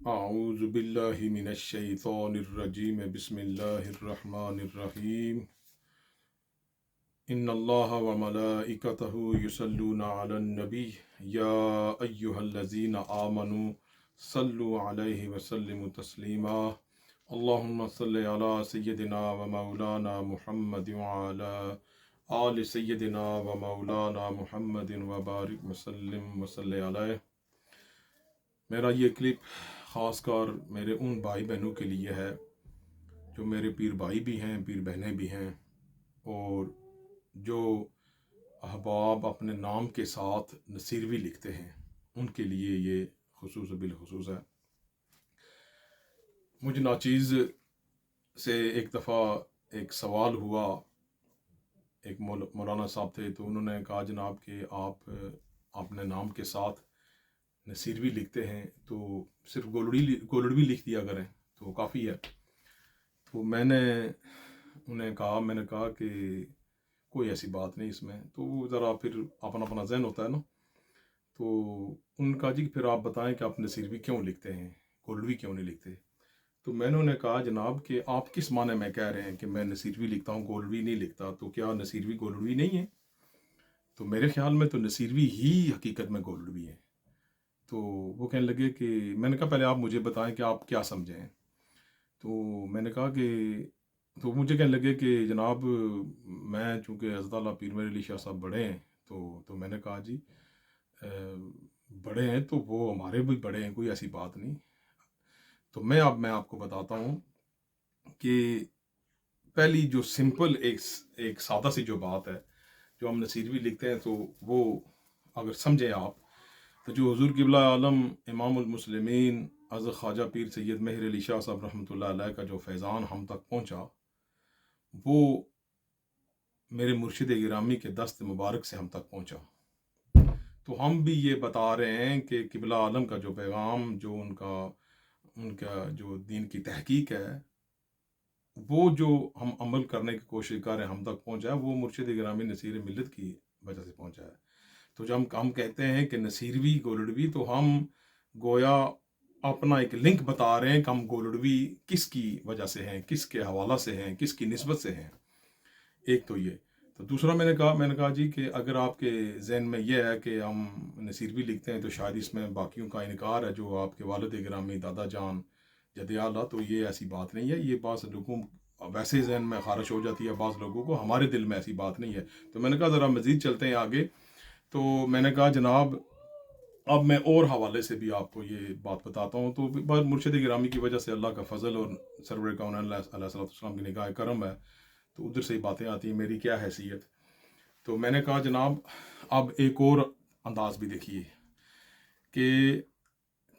اعوذ باللہ من الشیطان الرجیم بسم اللہ الرحمن الرحیم ان اللہ وملائکتہ یصلون علی النبی یا ایہا الذین آمنوا صلوا علیہ وسلموا تسلیما اللہم صل علی سیدنا ومولانا محمد وعلی آل سیدنا ومولانا محمد وبارک وسلم وصلی علیہ۔ میرا یہ کلپ خاص کر میرے ان بھائی بہنوں کے لیے ہے جو میرے پیر بھائی بھی ہیں، پیر بہنیں بھی ہیں، اور جو احباب اپنے نام کے ساتھ نصیروی لکھتے ہیں، ان کے لیے یہ خصوص بالخصوص ہے۔ مجھے ناچیز سے ایک دفعہ ایک سوال ہوا، ایک مولانا صاحب تھے، تو انہوں نے کہا جناب کہ آپ اپنے نام کے ساتھ نصیروی لکھتے ہیں تو صرف گولڑوی لکھ دیا کریں تو کافی ہے۔ تو میں نے کہا کہ کوئی ایسی بات نہیں اس میں، تو وہ ذرا پھر اپنا ذہن ہوتا ہے نا، تو انہوں نے کہا جی پھر آپ بتائیں کہ آپ نصیروی کیوں لکھتے ہیں، گولڑوی کیوں نہیں لکھتے؟ تو میں نے انہیں کہا جناب کہ آپ کس معنی میں کہہ رہے ہیں کہ میں نصیروی لکھتا ہوں گولڑوی نہیں لکھتا، تو کیا نصیروی گولڑوی نہیں ہے؟ تو میرے خیال میں تو نصیروی ہی حقیقت میں گولڑوی ہے۔ تو وہ کہنے لگے کہ میں نے کہا پہلے آپ مجھے بتائیں کہ آپ کیا سمجھیں۔ تو میں نے کہا کہ تو مجھے کہنے لگے کہ جناب میں چونکہ حضرت اللہ پیر میر علی شاہ صاحب بڑے ہیں، تو میں نے کہا جی بڑے ہیں تو وہ ہمارے بھی بڑے ہیں، کوئی ایسی بات نہیں۔ تو میں آپ کو بتاتا ہوں کہ پہلی جو سمپل ایک سادہ سی جو بات ہے جو ہم نصیروی لکھتے ہیں، تو وہ اگر سمجھیں آپ، تو جو حضور قبلہ عالم امام المسلمین حضرت خواجہ پیر سید مہر علی شاہ صاحب رحمۃ اللہ علیہ کا جو فیضان ہم تک پہنچا، وہ میرے مرشد گرامی کے دست مبارک سے ہم تک پہنچا۔ تو ہم بھی یہ بتا رہے ہیں کہ قبلہ عالم کا جو پیغام، جو ان کا جو دین کی تحقیق ہے، وہ جو ہم عمل کرنے کی کوشش کر رہے ہیں ہم تک پہنچا ہے، وہ مرشد گرامی نصیر ملت کی وجہ سے پہنچا ہے۔ تو جب ہم کہتے ہیں کہ نصیروی گولڑوی، تو ہم گویا اپنا ایک لنک بتا رہے ہیں کہ ہم گولڑوی کس کی وجہ سے ہیں، کس کے حوالہ سے ہیں، کس کی نسبت سے ہیں۔ ایک تو یہ۔ تو دوسرا میں نے کہا جی کہ اگر آپ کے ذہن میں یہ ہے کہ ہم نصیروی لکھتے ہیں تو شاید اس میں باقیوں کا انکار ہے، جو آپ کے والد گرامی دادا جان جد اعلیٰ، تو یہ ایسی بات نہیں ہے۔ یہ بعض لوگوں ویسے ذہن میں خارش ہو جاتی ہے بعض لوگوں کو، ہمارے دل میں ایسی بات نہیں ہے۔ تو میں نے کہا ذرا مزید چلتے ہیں آگے۔ تو میں نے کہا جناب اب میں اور حوالے سے بھی آپ کو یہ بات بتاتا ہوں۔ تو مرشد گرامی کی وجہ سے اللہ کا فضل اور سرور کون علیہ السلام کی نگاہ کرم ہے، تو ادھر سے ہی باتیں آتی ہیں، میری کیا حیثیت۔ تو میں نے کہا جناب اب ایک اور انداز بھی دیکھیے کہ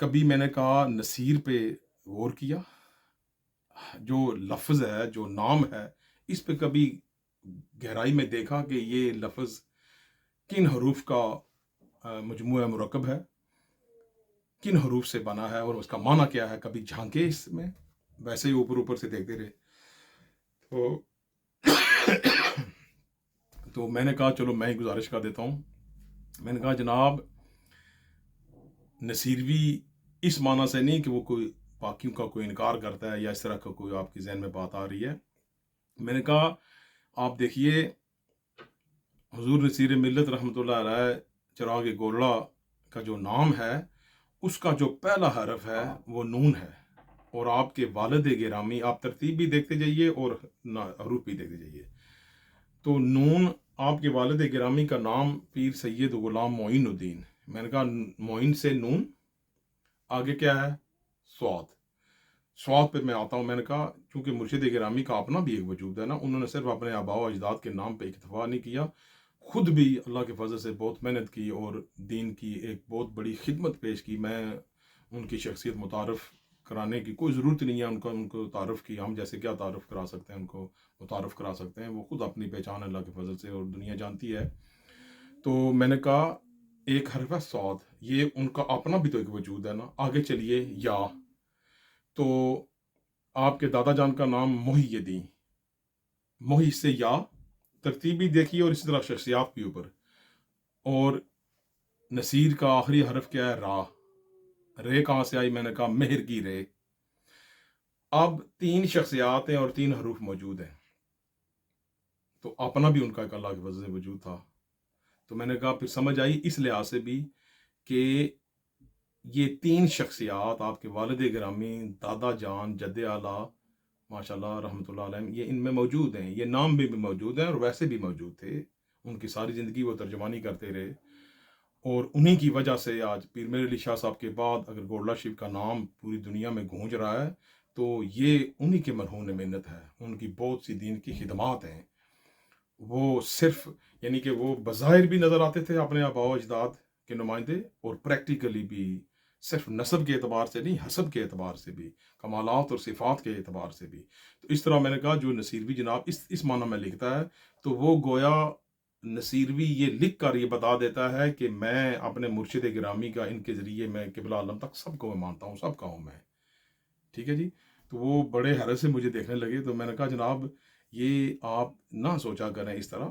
کبھی میں نے کہا نصیر پہ غور کیا، جو لفظ ہے، جو نام ہے، اس پہ کبھی گہرائی میں دیکھا کہ یہ لفظ کن حروف کا مجموعہ مرکب ہے، کن حروف سے بنا ہے اور اس کا معنی کیا ہے، کبھی جھانکے اس میں، ویسے ہی اوپر سے دیکھتے رہے۔ تو میں نے کہا چلو میں ہی گزارش کر دیتا ہوں۔ میں نے کہا جناب نصیروی اس معنی سے نہیں کہ وہ کوئی باقیوں کا کوئی انکار کرتا ہے یا اس طرح کا کوئی آپ کی ذہن میں بات آ رہی ہے۔ میں نے کہا آپ دیکھیے حضور نصیر ملت رحمۃ اللہ علیہ چراغ گولڑا کا جو نام ہے، اس کا جو پہلا حرف ہے وہ نون ہے، اور آپ کے والد گرامی، آپ ترتیب بھی دیکھتے جائیے اور حروف بھی دیکھتے جائیے، تو نون آپ کے والد گرامی کا نام پیر سید غلام معین الدین۔ میں نے کہا معین سے نون، آگے کیا ہے؟ سواد پہ میں آتا ہوں۔ میں نے کہا چونکہ مرشد گرامی کا اپنا بھی ایک وجود ہے نا، انہوں نے صرف اپنے آباء و اجداد کے نام پہ اکتفا نہیں کیا، خود بھی اللہ کے فضل سے بہت محنت کی اور دین کی ایک بہت بڑی خدمت پیش کی۔ میں ان کی شخصیت متعارف کرانے کی کوئی ضرورت نہیں ہے، ان کو تعارف کی، ہم جیسے کیا تعارف کرا سکتے ہیں، ان کو متعارف کرا سکتے ہیں، وہ خود اپنی پہچان اللہ کے فضل سے اور دنیا جانتی ہے۔ تو میں نے کہا ایک حرف ہے صاد، یہ ان کا اپنا بھی تو ایک وجود ہے نا۔ آگے چلیے یا، تو آپ کے دادا جان کا نام محی الدین، محی سے یا، ترتیب بھی دیکھیے اور اسی طرح شخصیات بھی اوپر، اور نصیر کا آخری حرف کیا ہے؟ را۔ رے کہاں سے آئی؟ میں نے کہا مہر کی رے۔ اب 3 شخصیات ہیں اور 3 حروف موجود ہیں، تو اپنا بھی ان کا ایک اللہ کے فضل سے وجود تھا۔ تو میں نے کہا پھر سمجھ آئی اس لحاظ سے بھی کہ یہ 3 شخصیات آپ کے والد گرامی، دادا جان، جد اعلیٰ ماشاء اللہ رحمۃ اللہ علیہ، یہ ان میں موجود ہیں، یہ نام بھی موجود ہیں اور ویسے بھی موجود تھے۔ ان کی ساری زندگی وہ ترجمانی کرتے رہے، اور انہی کی وجہ سے آج پیر میر علی شاہ صاحب کے بعد اگر گولڑا شریف کا نام پوری دنیا میں گونج رہا ہے تو یہ انہی کے مرہون محنت ہے۔ ان کی بہت سی دین کی خدمات ہیں۔ وہ صرف یعنی کہ وہ بظاہر بھی نظر آتے تھے اپنے آباء و اجداد کے نمائندے، اور پریکٹیکلی بھی صرف نسب کے اعتبار سے نہیں، حسب کے اعتبار سے بھی، کمالات اور صفات کے اعتبار سے بھی۔ تو اس طرح میں نے کہا جو نصیروی جناب اس معنی میں لکھتا ہے تو وہ گویا نصیروی یہ لکھ کر یہ بتا دیتا ہے کہ میں اپنے مرشد گرامی کا ان کے ذریعے میں قبلہ عالم تک سب کو میں مانتا ہوں، سب کا ہوں میں۔ ٹھیک ہے جی۔ تو وہ بڑے حیرت سے مجھے دیکھنے لگے، تو میں نے کہا جناب یہ آپ نہ سوچا کریں اس طرح۔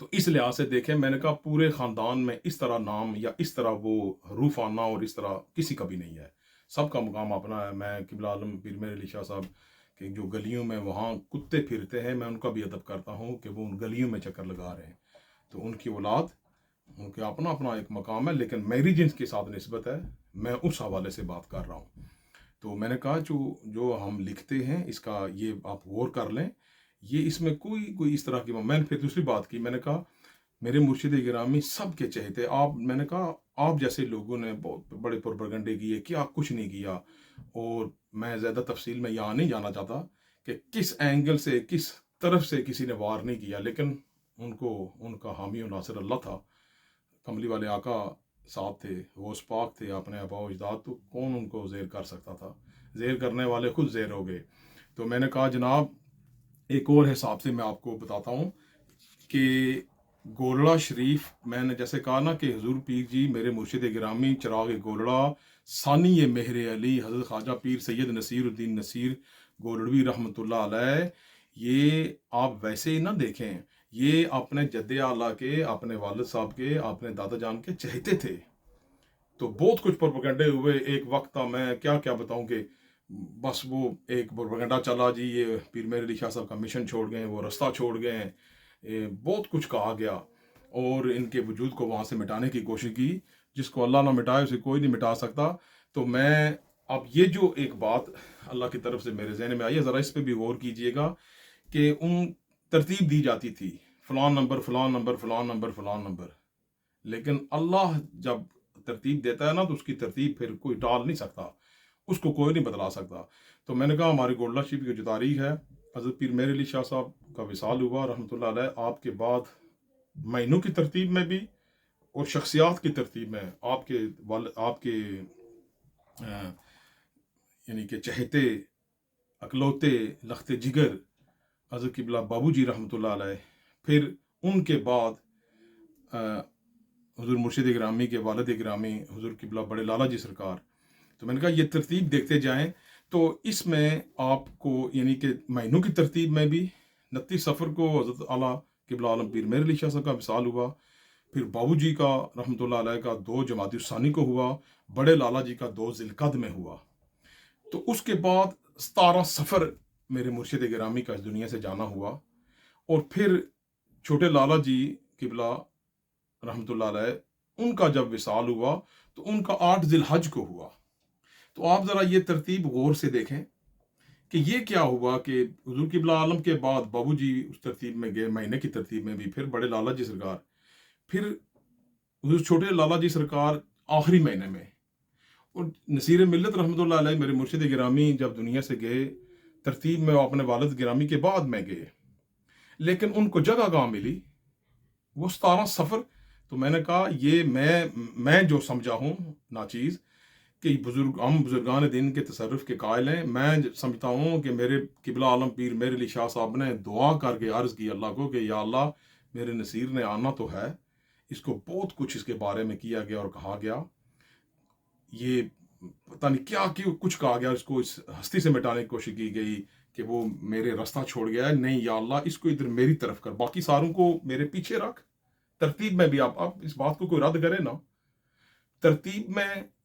تو اس لحاظ سے دیکھیں، میں نے کہا پورے خاندان میں اس طرح نام یا اس طرح وہ حروف آنا اور اس طرح کسی کا بھی نہیں ہے، سب کا مقام اپنا ہے۔ میں قبلہ عالم پیر میر علی شاہ صاحب کہ جو گلیوں میں وہاں کتے پھرتے ہیں، میں ان کا بھی ادب کرتا ہوں کہ وہ ان گلیوں میں چکر لگا رہے ہیں، تو ان کی اولاد، ان کے اپنا اپنا ایک مقام ہے، لیکن میری جنس کے ساتھ نسبت ہے، میں اس حوالے سے بات کر رہا ہوں۔ تو میں نے کہا جو ہم لکھتے ہیں اس کا یہ آپ غور کر لیں، یہ اس میں کوئی اس طرح کی، میں نے پھر دوسری بات کی، میں نے کہا میرے مرشد گرامی سب کے چہتے آپ، میں نے کہا آپ جیسے لوگوں نے بہت بڑے پروپیگنڈے کیے، کیا کچھ نہیں کیا، اور میں زیادہ تفصیل میں یہاں نہیں جانا چاہتا کہ کس اینگل سے کس طرف سے کسی نے وار نہیں کیا، لیکن ان کا حامی و ناصر اللہ تھا۔ کملی والے آقا صاحب تھے، غوث پاک تھے، اپنے آباء و اجداد، تو کون ان کو زیر کر سکتا تھا؟ زیر کرنے والے خود زیر ہو گئے۔ تو میں نے کہا جناب ایک اور حساب سے میں آپ کو بتاتا ہوں کہ گولڑا شریف، میں نے جیسے کہا نا کہ حضور پیر جی میرے مرشد گرامی چراغ گولڑا ثانی مہر علی حضرت خواجہ پیر سید نصیر الدین نصیر گولڑوی رحمۃ اللہ علیہ، یہ آپ ویسے ہی نہ دیکھیں، یہ اپنے جد اعلیٰ کے، اپنے والد صاحب کے، اپنے دادا جان کے چہتے تھے۔ تو بہت کچھ پروپیگنڈے ہوئے، ایک وقت تھا میں کیا بتاؤں کہ بس وہ ایک پروپیگنڈا چلا جی یہ پیر میر علی شاہ صاحب کا مشن چھوڑ گئے، وہ رستہ چھوڑ گئے ہیں، بہت کچھ کہا گیا، اور ان کے وجود کو وہاں سے مٹانے کی کوشش کی۔ جس کو اللہ نہ مٹائے اسے کوئی نہیں مٹا سکتا۔ تو میں اب یہ جو ایک بات اللہ کی طرف سے میرے ذہن میں آئی ہے، ذرا اس پہ بھی غور کیجئے گا کہ ان ترتیب دی جاتی تھی فلان نمبر فلان نمبر فلان نمبر فلان نمبر، لیکن اللہ جب ترتیب دیتا ہے نا تو اس کی ترتیب پھر کوئی ٹال نہیں سکتا، اس کو کوئی نہیں بدلا سکتا۔ تو میں نے کہا ہماری گولڑا شریف کی جو تاریخ ہے، حضرت پیر میر علی شاہ صاحب کا وصال ہوا رحمۃ اللہ علیہ، آپ کے بعد مہینوں کی ترتیب میں بھی اور شخصیات کی ترتیب میں آپ کے یعنی کہ چہتے اکلوتے لخت جگر حضرت قبلہ بابو جی رحمۃ اللہ علیہ، پھر ان کے بعد حضور مرشد گرامی کے والد گرامی حضور قبلہ بڑے لالا جی سرکار۔ تو میں نے کہا یہ ترتیب دیکھتے جائیں تو اس میں آپ کو یعنی کہ مہینوں کی ترتیب میں بھی 29 صفر کو حضرت اعلیٰ قبلہ عالم پیر میر علی شاہ صاحب کا وصال ہوا، پھر بابو جی کا رحمۃ اللہ علیہ کا 2 جمادی الثانی کو ہوا، بڑے لالا جی کا 2 ذی القعدہ میں ہوا۔ تو اس کے بعد 17 صفر میرے مرشد گرامی کا اس دنیا سے جانا ہوا، اور پھر چھوٹے لالا جی قبلہ رحمۃ اللہ علیہ ان کا جب وصال ہوا تو ان کا 8 ذی الحج کو ہوا۔ تو آپ ذرا یہ ترتیب غور سے دیکھیں کہ یہ کیا ہوا کہ حضور قبلہ عالم کے بعد بابو جی اس ترتیب میں گئے، مہینے کی ترتیب میں بھی، پھر بڑے لالا جی سرکار، پھر حضور چھوٹے لالا جی سرکار آخری مہینے میں، اور نصیر ملت رحمۃ اللہ علیہ میرے مرشد گرامی جب دنیا سے گئے ترتیب میں وہ اپنے والد گرامی کے بعد میں گئے، لیکن ان کو جگہ کہاں ملی؟ وہ 17 صفر۔ تو میں نے کہا یہ میں جو سمجھا ہوں ناچیز کہ ہم بزرگان دین کے تصرف کے قائل ہیں، میں سمجھتا ہوں کہ میرے قبلہ عالم پیر میر علی شاہ صاحب نے دعا کر کے عرض کی اللہ کو کہ یا اللہ میرے نصیر نے آنا تو ہے، اس کو بہت کچھ اس کے بارے میں کیا گیا اور کہا گیا، یہ پتہ نہیں کیا کچھ کہا گیا، اس کو اس ہستی سے مٹانے کی کوشش کی گئی کہ وہ میرے راستہ چھوڑ گیا ہے، نہیں یا اللہ اس کو ادھر میری طرف کر، باقی ساروں کو میرے پیچھے رکھ۔ ترتیب میں بھی آپ اس بات کو کوئی رد کرے نا، ترتیب میں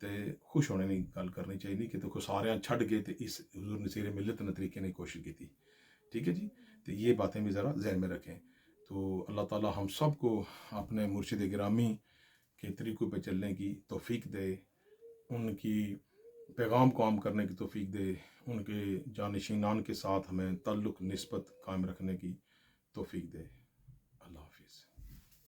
تے خوش ہونے نہیں گل کرنی چاہیے کہ تو سارے چھڈ گئے تو اس حضور نصیر ملت نے طریقے نے کوشش کی تھی. ٹھیک ہے جی. تو یہ باتیں بھی ذرا ذہن میں رکھیں. تو اللہ تعالیٰ ہم سب کو اپنے مرشد گرامی کے طریقوں پہ چلنے کی توفیق دے، ان کی پیغام کو عام کرنے کی توفیق دے، ان کے جانشینان کے ساتھ ہمیں تعلق نسبت قائم رکھنے کی توفیق دے.